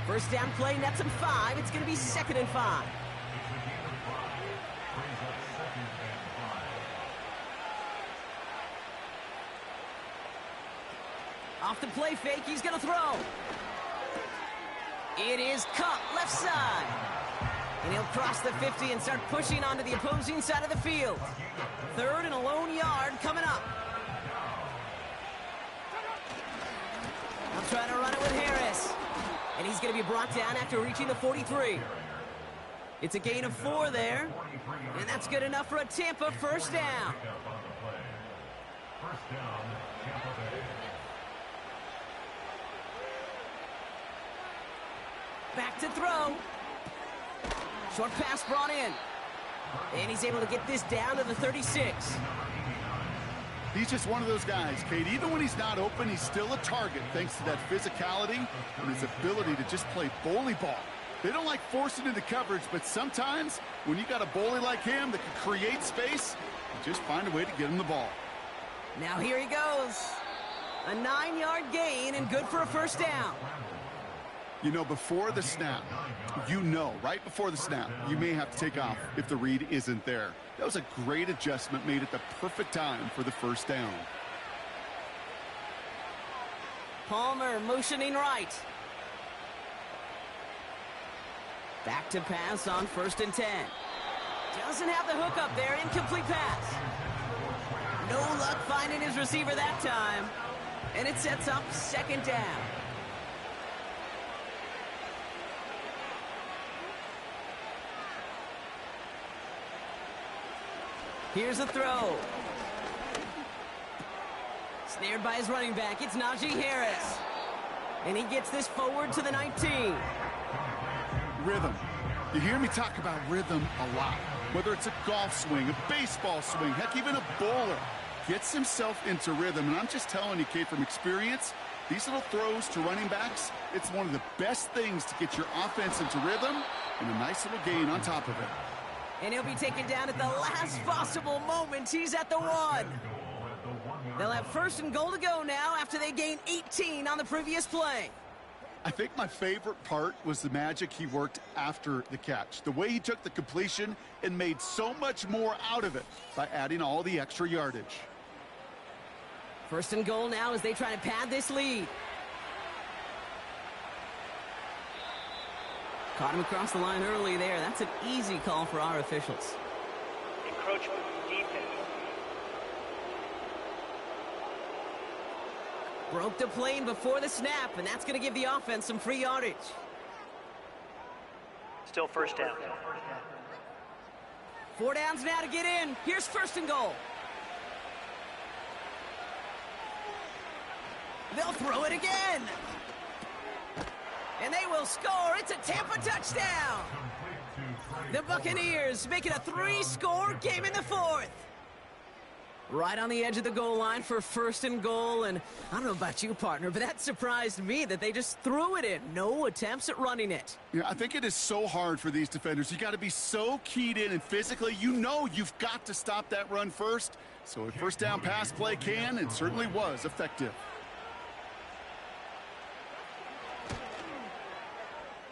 First down play nets him 5. It's going to be 2nd and 5. Off the play fake, he's going to throw. It is Cup, left side. And he'll cross the 50 and start pushing onto the opposing side of the field. 3rd and a lone yard coming up. I'm trying to run it with Harris. And he's going to be brought down after reaching the 43. It's a gain of 4 there. And that's good enough for a Tampa first down. First down, Tampa Bay. Back to throw. Short pass brought in. And he's able to get this down to the 36. He's just one of those guys, Kate. Even when he's not open, he's still a target thanks to that physicality and his ability to just play bully ball. They don't like forcing into coverage, but sometimes when you got a bully like him that can create space, you just find a way to get him the ball. Now here he goes. A 9-yard gain and good for a first down. You know, before the snap, right before the snap, you may have to take off if the read isn't there. That was a great adjustment made at the perfect time for the first down. Palmer motioning right. Back to pass on 1st and 10. Doesn't have the hook up there. Incomplete pass. No luck finding his receiver that time. And it sets up 2nd down. Here's a throw. Snared by his running back. It's Najee Harris. And he gets this forward to the 19. Rhythm. You hear me talk about rhythm a lot. Whether it's a golf swing, a baseball swing, heck, even a bowler. Gets himself into rhythm. And I'm just telling you, Kate, from experience, these little throws to running backs, it's one of the best things to get your offense into rhythm and a nice little gain on top of it. And he'll be taken down at the last possible moment. He's at the 1. They'll have 1st and goal to go now after they gain 18 on the previous play. I think my favorite part was the magic he worked after the catch. The way he took the completion and made so much more out of it by adding all the extra yardage. 1st and goal now as they try to pad this lead. Caught him across the line early there. That's an easy call for our officials. Encroachment defense. Broke the plane before the snap, and that's going to give the offense some free yardage. Still first down. 4 downs now to get in. Here's 1st and goal. They'll throw it again. And they will score. It's a Tampa touchdown. The Buccaneers make it a 3-score game in the 4th. Right on the edge of the goal line for first and goal, and I don't know about you, partner, but that surprised me that they just threw it in. No attempts at running it. Yeah, I think it is so hard for these defenders. You got to be so keyed in, and physically, you know you've got to stop that run first. So a first down pass play can and certainly was effective.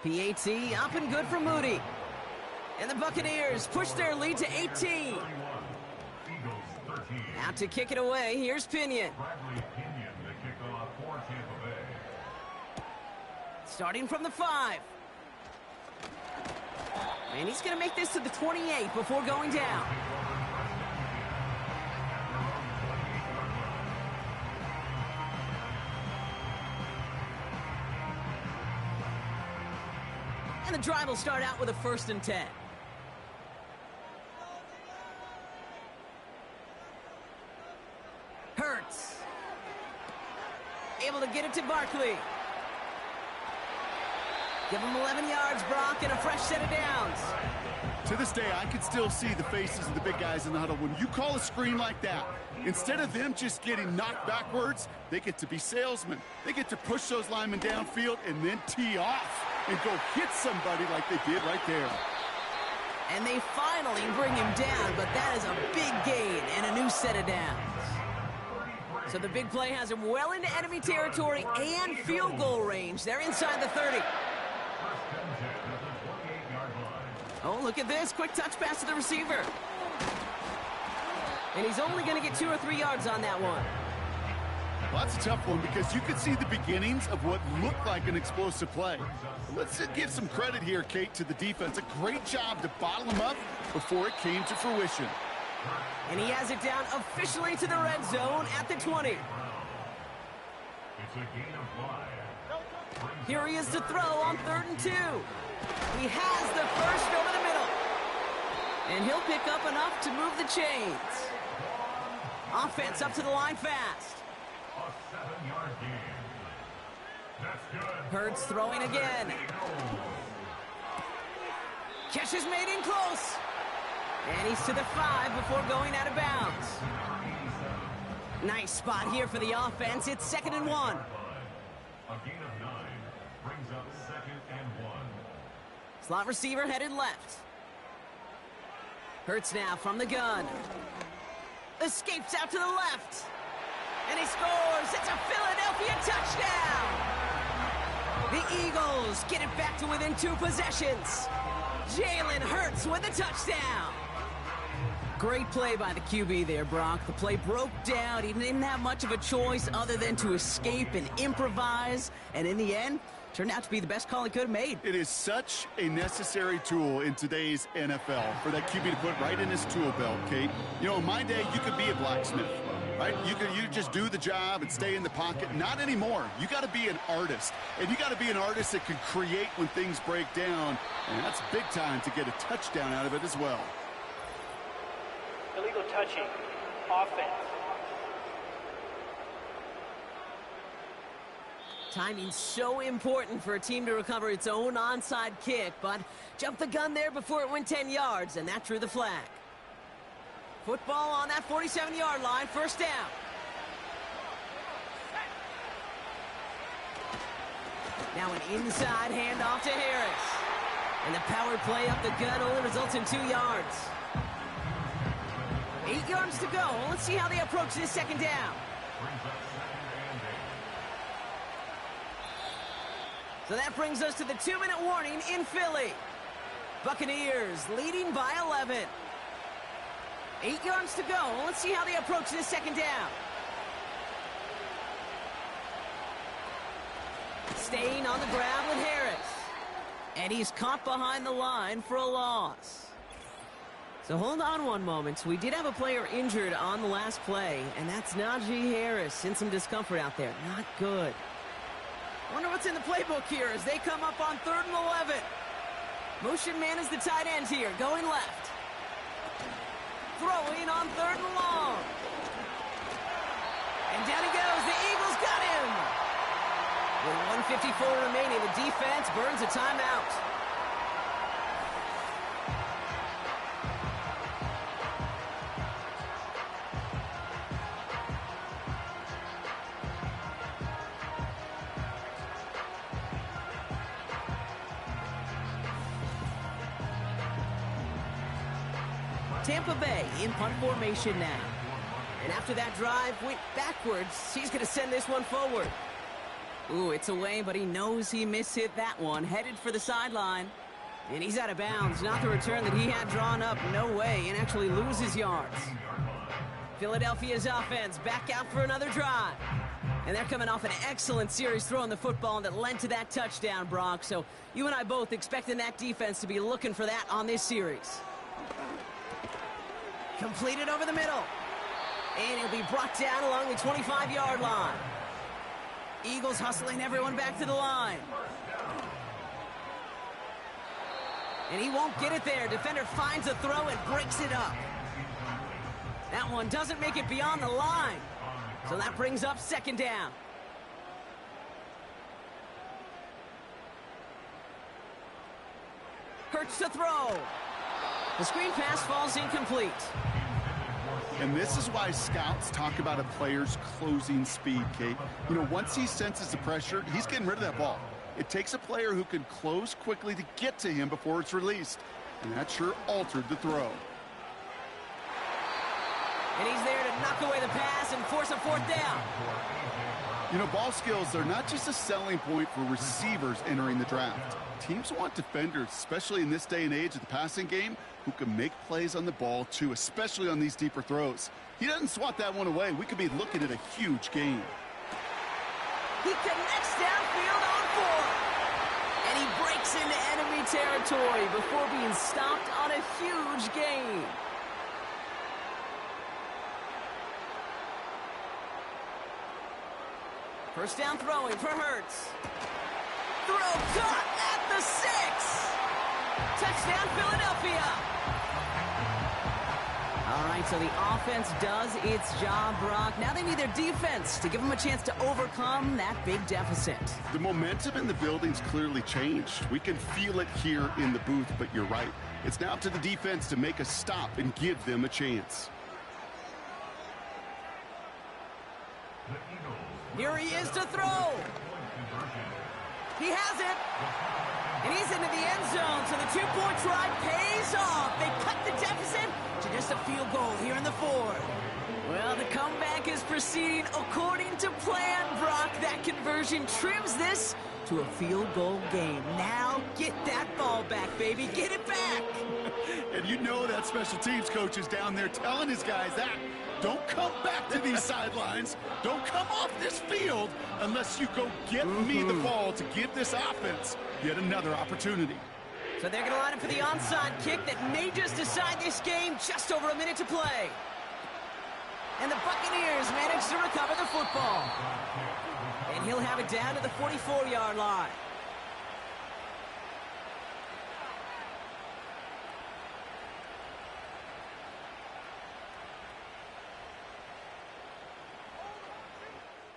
PAT up and good for Moody. And the Buccaneers push their lead to 18. Out to kick it away, here's Pinion. Starting from the 5. And he's going to make this to the 28 before going down. And the drive will start out with a 1st and 10. Hurts. Able to get it to Barkley. Give him 11 yards, Brock, and a fresh set of downs. To this day, I can still see the faces of the big guys in the huddle. When you call a screen like that, instead of them just getting knocked backwards, they get to be salesmen. They get to push those linemen downfield and then tee off and go hit somebody like they did right there. And they finally bring him down, but that is a big gain and a new set of downs. So the big play has him well into enemy territory and field goal range. They're inside the 30. Oh, look at this. Quick touch pass to the receiver. And he's only going to get 2 or 3 yards on that one. Well, that's a tough one because you could see the beginnings of what looked like an explosive play. Let's give some credit here, Kate, to the defense. A great job to bottle him up before it came to fruition. And he has it down officially to the red zone at the 20. Here he is to throw on 3rd and 2. He has the first over the middle. And he'll pick up enough to move the chains. Offense up to the line fast. A 7-yard gain. That's good. Hurts throwing again. Catch is made in close. And he's to the 5 before going out of bounds. Nice spot here for the offense. It's 2nd and 1. A gain of 9 brings up 2nd and 1. Slot receiver headed left. Hurts now from the gun. Escapes out to the left. And he scores. It's a Philadelphia touchdown. The Eagles get it back to within 2 possessions. Jalen Hurts with a touchdown. Great play by the QB there, Brock. The play broke down. He didn't have much of a choice other than to escape and improvise. And in the end, turned out to be the best call he could have made. It is such a necessary tool in today's NFL for that QB to put right in his tool belt, Kate. You know, in my day, you could be a blacksmith, right? You just do the job and stay in the pocket. Not anymore. You got to be an artist. And you got to be an artist that can create when things break down. And that's big time to get a touchdown out of it as well. Illegal touching. Offense. Timing's so important for a team to recover its own onside kick, but jumped the gun there before it went 10 yards, and that drew the flag. Football on that 47-yard line, 1st down. Now an inside handoff to Harris. And the power play up the gut only results in 2 yards. 8 yards to go. Let's see how they approach this 2nd down. So that brings us to the 2-minute warning in Philly. Buccaneers leading by 11. 8 yards to go. Let's see how they approach this 2nd down. Staying on the ground with Harris. And he's caught behind the line for a loss. So hold on one moment. We did have a player injured on the last play, and that's Najee Harris. In some discomfort out there. Not good. Wonder what's in the playbook here as they come up on 3rd and 11. Motion man is the tight end here, going left. Throwing on 3rd and long. And down he goes. The Eagles got him. With 1:54 remaining, the defense burns a timeout. Tampa Bay in punt formation now. And after that drive went backwards, he's going to send this one forward. Ooh, it's away, but he knows he mishit that one. Headed for the sideline. And he's out of bounds. Not the return that he had drawn up. No way. And actually loses yards. Philadelphia's offense back out for another drive. And they're coming off an excellent series throwing the football that led to that touchdown, Brock. So you and I both expecting that defense to be looking for that on this series. Completed over the middle. And it'll be brought down along the 25-yard line. Eagles hustling everyone back to the line. And he won't get it there. Defender finds a throw and breaks it up. That one doesn't make it beyond the line. So that brings up second down. Hurts to throw. The screen pass falls incomplete. And this is why scouts talk about a player's closing speed, Kate. You know, once he senses the pressure, he's getting rid of that ball. It takes a player who can close quickly to get to him before it's released. And that sure altered the throw. And he's there to knock away the pass and force a fourth down. You know, ball skills are not just a selling point for receivers entering the draft. Teams want defenders, especially in this day and age of the passing game, who can make plays on the ball too, especially on these deeper throws. He doesn't swat that one away. We could be looking at a huge game. He connects downfield on 4. And he breaks into enemy territory before being stopped on a huge gain. First down throwing for Hurts. Throw caught at the 6. Touchdown, Philadelphia. All right, so the offense does its job, Brock. Now they need their defense to give them a chance to overcome that big deficit. The momentum in the building's clearly changed. We can feel it here in the booth, but you're right. It's now up to the defense to make a stop and give them a chance. Here he is to throw. He has it. And he's into the end zone, so the two-point try pays off. They cut the deficit to just a field goal here in the 4th. Well, the comeback is proceeding according to plan, Brock. That conversion trims this to a field goal game. Now get that ball back, baby. Get it back. And you know that special teams coach is down there telling his guys that. Don't come back to these sidelines. Don't come off this field unless you go get me the ball to give this offense yet another opportunity. So they're going to line up for the onside kick that may just decide this game. Just over a minute to play. And the Buccaneers manage to recover the football. And he'll have it down to the 44-yard line.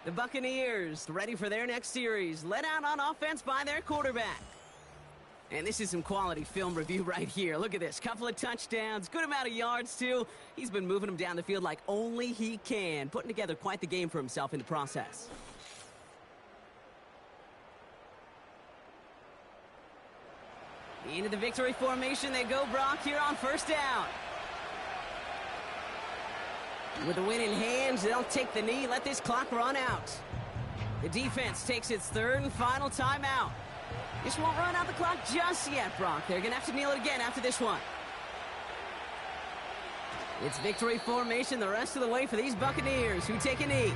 The Buccaneers ready for their next series, led out on offense by their quarterback. And this is some quality film review right here. Look at this. Couple of touchdowns, good amount of yards, too. He's been moving them down the field like only he can, putting together quite the game for himself in the process. Into the victory formation they go, Brock, here on first down. With the win in hand, they'll take the knee, let this clock run out. The defense takes its third and final timeout. This won't run out the clock just yet, Brock. They're going to have to kneel it again after this one. It's victory formation the rest of the way for these Buccaneers who take a knee.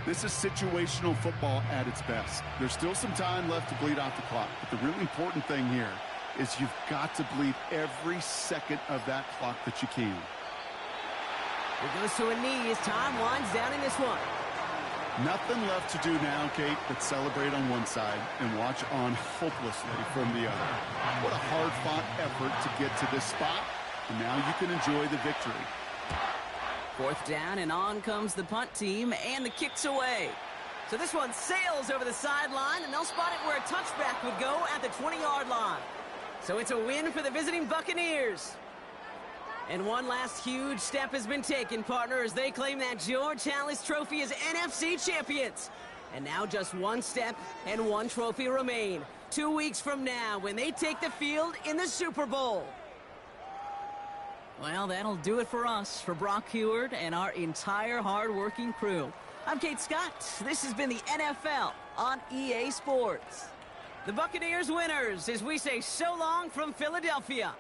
This is situational football at its best. There's still some time left to bleed off the clock, but the really important thing here is you've got to bleed every second of that clock that you can. It goes to a knee as time winds down in this one. Nothing left to do now, Kate, but celebrate on one side and watch on hopelessly from the other. What a hard-fought effort to get to this spot, and now you can enjoy the victory. Fourth down, and on comes the punt team, and the kick's away. So this one sails over the sideline, and they'll spot it where a touchback would go at the 20-yard line. So it's a win for the visiting Buccaneers. And one last huge step has been taken, partner, as they claim that George Halas Trophy as NFC champions. And now just one step and one trophy remain. 2 weeks from now when they take the field in the Super Bowl. Well, that'll do it for us, for Brock Heward and our entire hard-working crew. I'm Kate Scott. This has been the NFL on EA Sports. The Buccaneers winners as we say so long from Philadelphia.